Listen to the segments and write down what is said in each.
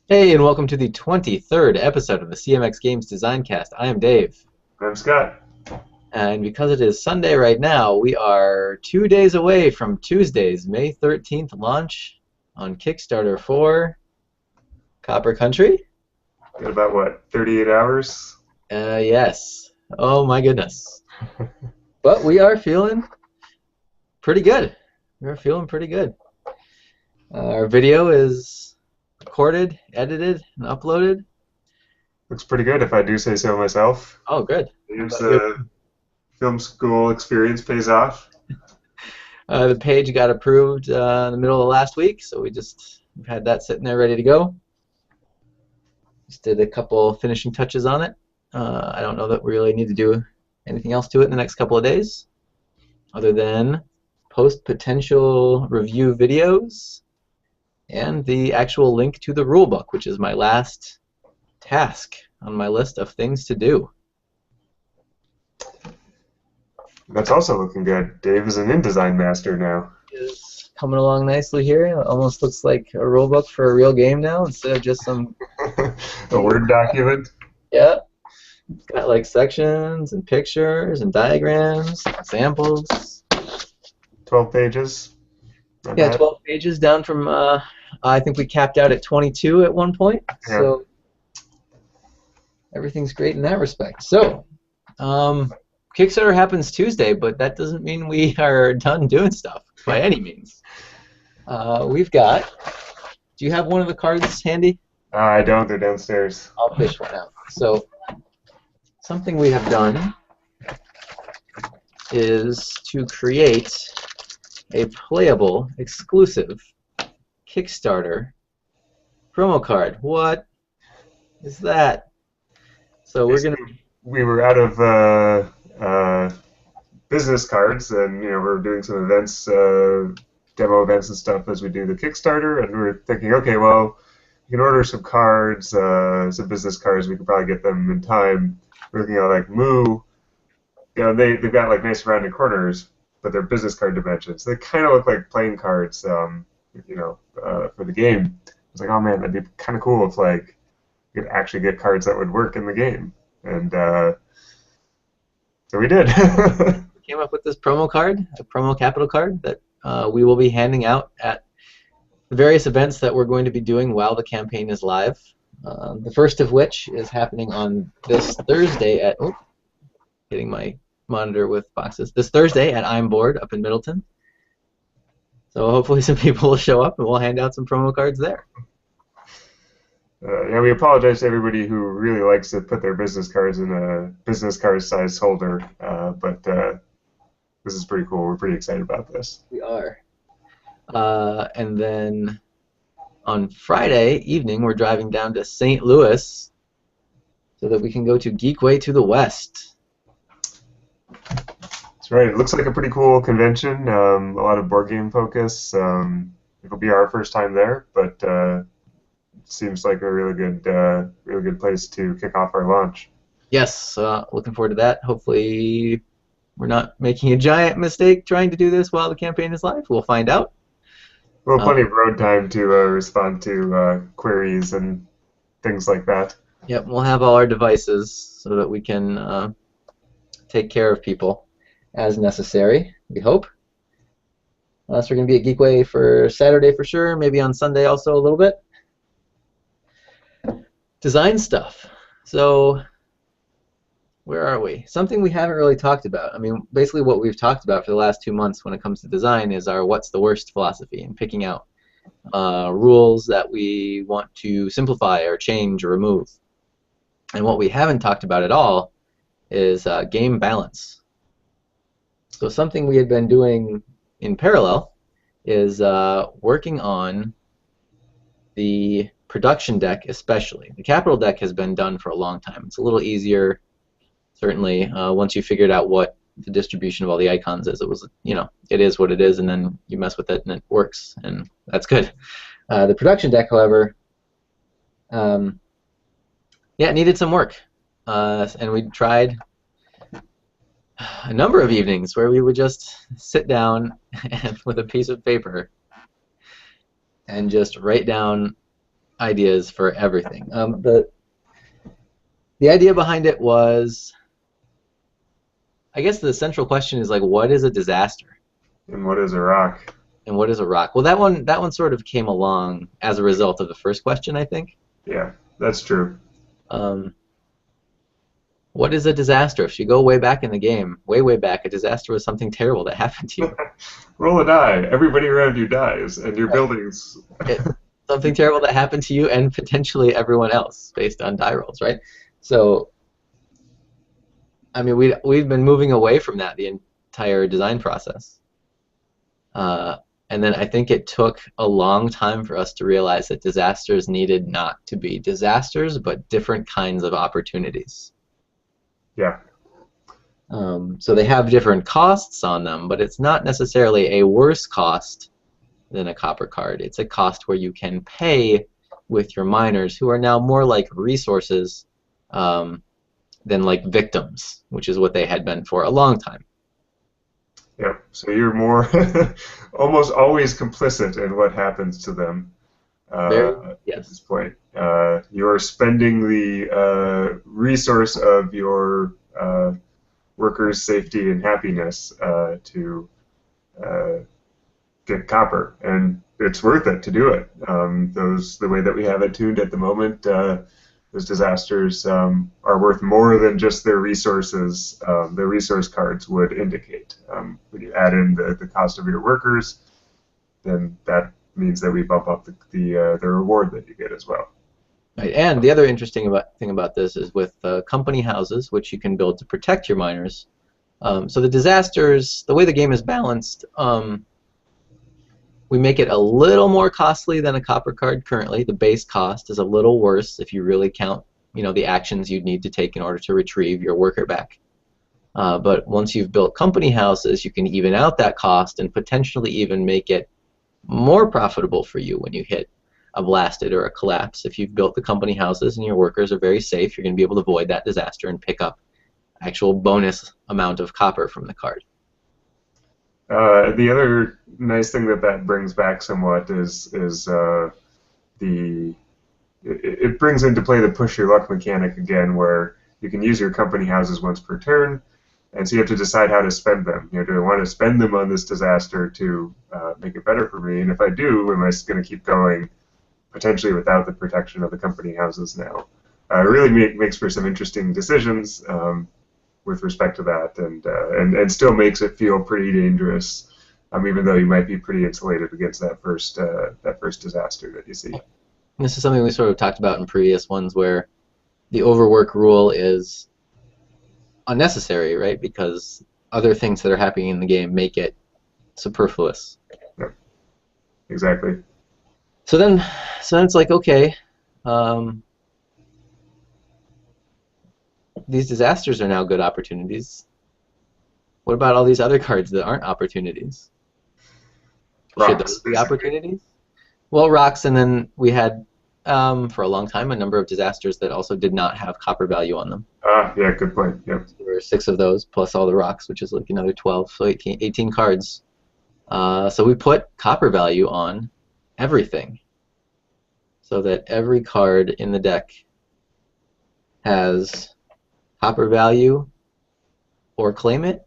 Hey, and welcome to the 23rd episode of the CMX Games DesignCast. I am Dave, I'm Scott. and because it is Sunday right now, we are 2 days away from Tuesday's May 13th launch on Kickstarter for Copper Country. Got about what, 38 hours? Yes. Oh my goodness. But we are feeling pretty good. We're feeling pretty good. Our video is recorded, edited, and uploaded. Looks pretty good if I do say so myself. Oh, good. How Dave's about you? film school experience pays off. The page got approved in the middle of last week, so we've had that sitting there ready to go. Just did a couple finishing touches on it. I don't know that we really need to do anything else to it in the next couple of days, other than post potential review videos and the actual link to the rulebook, which is my last task on my list of things to do. That's also looking good. Dave is an InDesign master now. Is coming along nicely here. It almost looks like a rulebook for a real game now instead of just some. A Word document. Yeah. It's got like sections and pictures and diagrams, examples. 12 pages. Not Yeah, bad. 12 pages down from, I think we capped out at 22 at one point. Yeah. So everything's great in that respect. So Kickstarter happens Tuesday, but that doesn't mean we are done doing stuff by any means. We've got, do you have one of the cards handy? I don't. They're downstairs. I'll fish one out. So something we have done is to create a playable, exclusive Kickstarter promo card. What is that? So we're gonna. We were out of business cards, and we're doing some events, demo events and stuff as we do the Kickstarter, and we were thinking, okay, well, we can order some cards, some business cards. We could probably get them in time. We're looking at like Moo. They've got like nice rounded corners, but they're business card dimensions. They kind of look like playing cards, for the game. I was like, oh man, that'd be kind of cool if like you could actually get cards that would work in the game, and so we did. Came up with this promo card, a promo capital card that we will be handing out at the various events that we're going to be doing while the campaign is live. The first of which is happening on this Thursday at, hitting my monitor with boxes, this Thursday at I'm Bored up in Middleton. So hopefully some people will show up and we'll hand out some promo cards there. We apologize to everybody who really likes to put their business cards in a business card size holder, but this is pretty cool. We're pretty excited about this. We are. And then on Friday evening, we're driving down to St. Louis so that we can go to Geekway to the West. That's right. It looks like a pretty cool convention. A lot of board game focus. It'll be our first time there, but it seems like a really good place to kick off our launch. Yes, looking forward to that. Hopefully we're not making a giant mistake trying to do this while the campaign is live. We'll find out. We'll have plenty of road time to respond to queries and things like that. Yep, we'll have all our devices so that we can take care of people as necessary, we hope. So we're going to be at Geekway for Saturday for sure, maybe on Sunday also a little bit. Design stuff. So where are we? Something we haven't really talked about. I mean, basically what we've talked about for the last 2 months when it comes to design is our what's the worst philosophy and picking out rules that we want to simplify or change or remove. And what we haven't talked about at all is game balance. So something we had been doing in parallel is working on the production deck especially. The capital deck has been done for a long time. It's a little easier, certainly, once you figured out what the distribution of all the icons is. It was, it is what it is, and then you mess with it and it works, and that's good. The production deck, however, it needed some work, and we tried a number of evenings where we would just sit down with a piece of paper and just write down ideas for everything. The idea behind it was, I guess the central question is like, what is a disaster? And what is a rock? And what is a rock? Well, that one sort of came along as a result of the first question, I think. Yeah, that's true. Um, what is a disaster? If you go way back in the game, way back, a disaster was something terrible that happened to you. Roll a die. Everybody around you dies, and your Right. buildings. Something terrible that happened to you and potentially everyone else based on die rolls, right? So, I mean, we've been moving away from that the entire design process. Uh, and then I think it took a long time for us to realize that disasters needed not to be disasters, but different kinds of opportunities. Yeah, So they have different costs on them, but it's not necessarily a worse cost than a copper card. It's a cost where you can pay with your miners, who are now more like resources um, than like victims, which is what they had been for a long time. yeah. So you're more almost always complicit in what happens to them Very, at this yes. point. You're spending the resource of your workers' safety and happiness to uh, get copper, and it's worth it to do it. The way that we have it tuned at the moment, those disasters are worth more than just their resources. The resource cards would indicate. When you add in the cost of your workers, then that means that we bump up the reward that you get as well. Right. And the other interesting thing about this is with company houses, which you can build to protect your miners. So the disasters, the way the game is balanced, we make it a little more costly than a copper card currently. The base cost is a little worse if you really count, the actions you'd need to take in order to retrieve your worker back. But once you've built company houses, you can even out that cost and potentially even make it more profitable for you when you hit a blasted or a collapse. If you've built the company houses and your workers are very safe, you're going to be able to avoid that disaster and pick up actual bonus amount of copper from the card. The other nice thing that brings back somewhat is the it brings into play the push your luck mechanic again, where you can use your company houses once per turn, and so you have to decide how to spend them. Do I want to spend them on this disaster to make it better for me? And if I do, am I going to keep going potentially without the protection of the company houses now? It really makes for some interesting decisions with respect to that, and still makes it feel pretty dangerous, even though you might be pretty insulated against that first disaster that you see. This is something we sort of talked about in previous ones where the overwork rule is unnecessary, right? Because other things that are happening in the game make it superfluous. Yep, exactly. So then it's like, okay, these disasters are now good opportunities. What about all these other cards that aren't opportunities? Should Rocks, those be basically. opportunities? Well, rocks, and then we had, for a long time, a number of disasters that also did not have copper value on them. Yeah, good point. Yep. There were 6 of those, plus all the rocks, which is like another 12, so 18 cards. So we put copper value on everything, so that every card in the deck has copper value or claim it,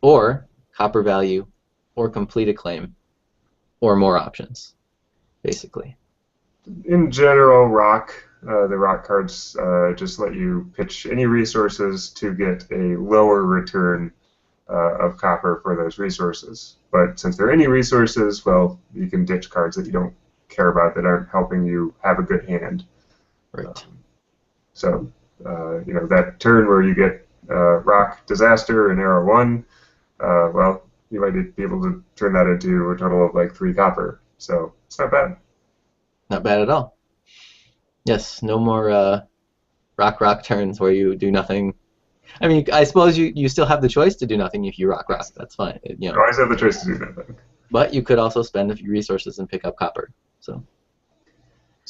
or copper value or complete a claim, or more options, basically. In general, the rock cards just let you pitch any resources to get a lower return of copper for those resources. But since there are any resources, well, you can ditch cards that you don't care about that aren't helping you have a good hand. Right. So, that turn where you get rock disaster and arrow 1, well, you might be able to turn that into a total of like 3 copper. So it's not bad. Not bad at all. Yes, no more rock turns where you do nothing. I mean, I suppose you still have the choice to do nothing if you rock. That's fine. You always have the choice to do nothing. But you could also spend a few resources and pick up copper. So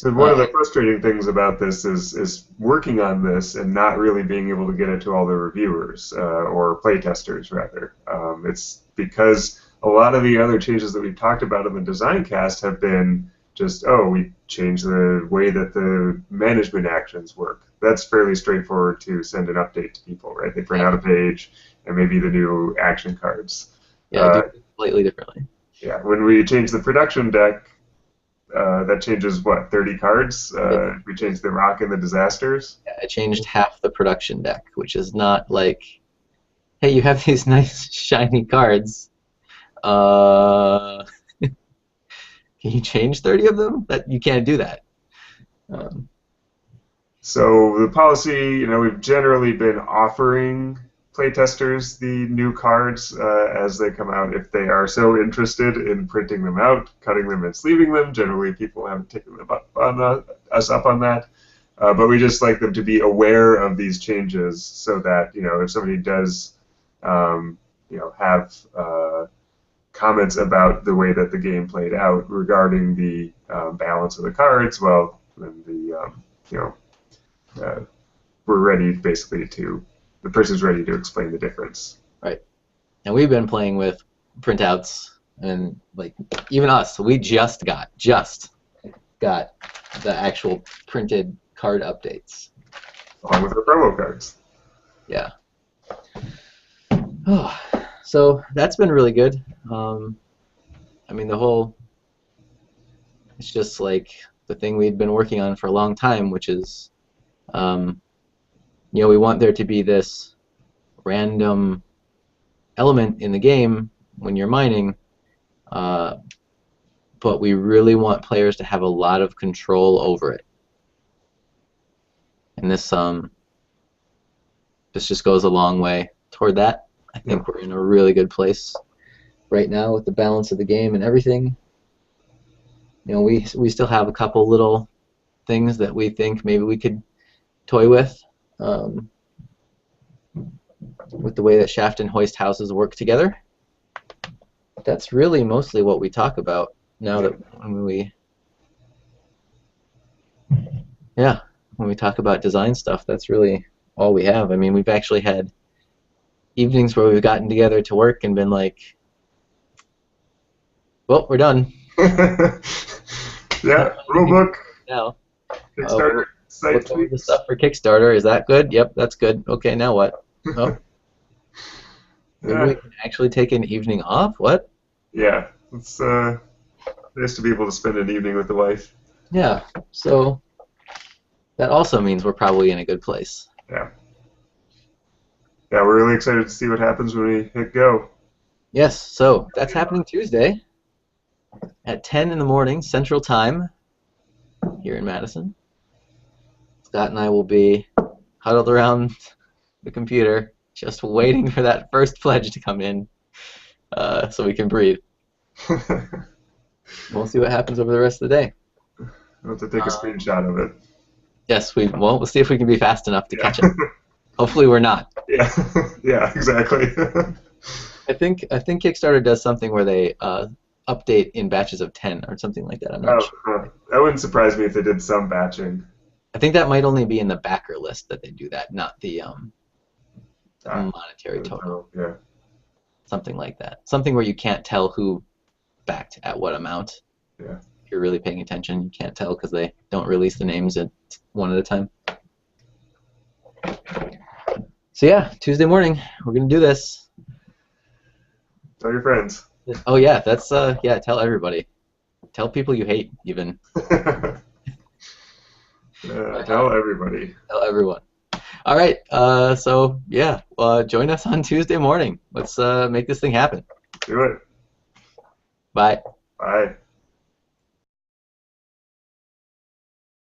One of the frustrating things about this is working on this and not really being able to get it to all the reviewers or playtesters, rather. It's because a lot of the other changes that we've talked about in the DesignCast have been just, oh, we change the way that the management actions work. That's fairly straightforward to send an update to people, right? They print out a page and maybe the new action cards. Yeah, do it slightly differently. Yeah, when we change the production deck, that changes what, 30 cards? We change the rock and the disasters. Yeah, I changed half the production deck, which is not like, hey, you have these nice shiny cards. Can you change 30 of them? That you can't do that. So the policy, we've generally been offering playtesters the new cards as they come out if they are so interested in printing them out, cutting them and sleeving them. Generally, people haven't taken them up on us up on that. But we just like them to be aware of these changes so that, if somebody does, have comments about the way that the game played out regarding the balance of the cards, well, then we're ready basically the person's ready to explain the difference. Right. And we've been playing with printouts, and like even us, we just got the actual printed card updates. Along with the promo cards. Yeah. Oh, so that's been really good. I mean, it's just like the thing we've been working on for a long time, which is, we want there to be this random element in the game when you're mining, but we really want players to have a lot of control over it. And this just goes a long way toward that. I think we're in a really good place right now with the balance of the game and everything. We still have a couple little things that we think maybe we could toy with the way that shaft and hoist houses work together. That's really mostly what we talk about now that when we talk about design stuff, that's really all we have. I mean, we've actually had evenings where we've gotten together to work and been like, well, we're done. Yeah, rulebook. Now, Kickstarter, site the stuff for Kickstarter. Is that good? Yep, that's good. Okay, now what? Oh. Maybe we can actually take an evening off? What? Yeah, it's nice to be able to spend an evening with the wife. Yeah, so that also means we're probably in a good place. Yeah. Yeah, we're really excited to see what happens when we hit go. Yes, so that's happening Tuesday at 10 in the morning Central Time here in Madison. Scott and I will be huddled around the computer just waiting for that first pledge to come in so we can breathe. We'll see what happens over the rest of the day. We'll have to take a screenshot of it. Yes, we'll see if we can be fast enough to catch it. Hopefully we're not. Yeah, yeah, exactly. I think Kickstarter does something where they update in batches of 10 or something like that. I'm not sure. That wouldn't surprise me if they did some batching. I think that might only be in the backer list that they do that, not the monetary total. Yeah. Something like that. Something where you can't tell who backed at what amount. Yeah. If you're really paying attention, you can't tell because they don't release the names one at a time. So yeah, Tuesday morning, we're gonna do this. Tell your friends. Oh yeah, that's tell everybody. Tell people you hate, even. Tell everybody. Tell everyone. All right, so yeah, join us on Tuesday morning. Let's make this thing happen. Do it. Bye. Bye.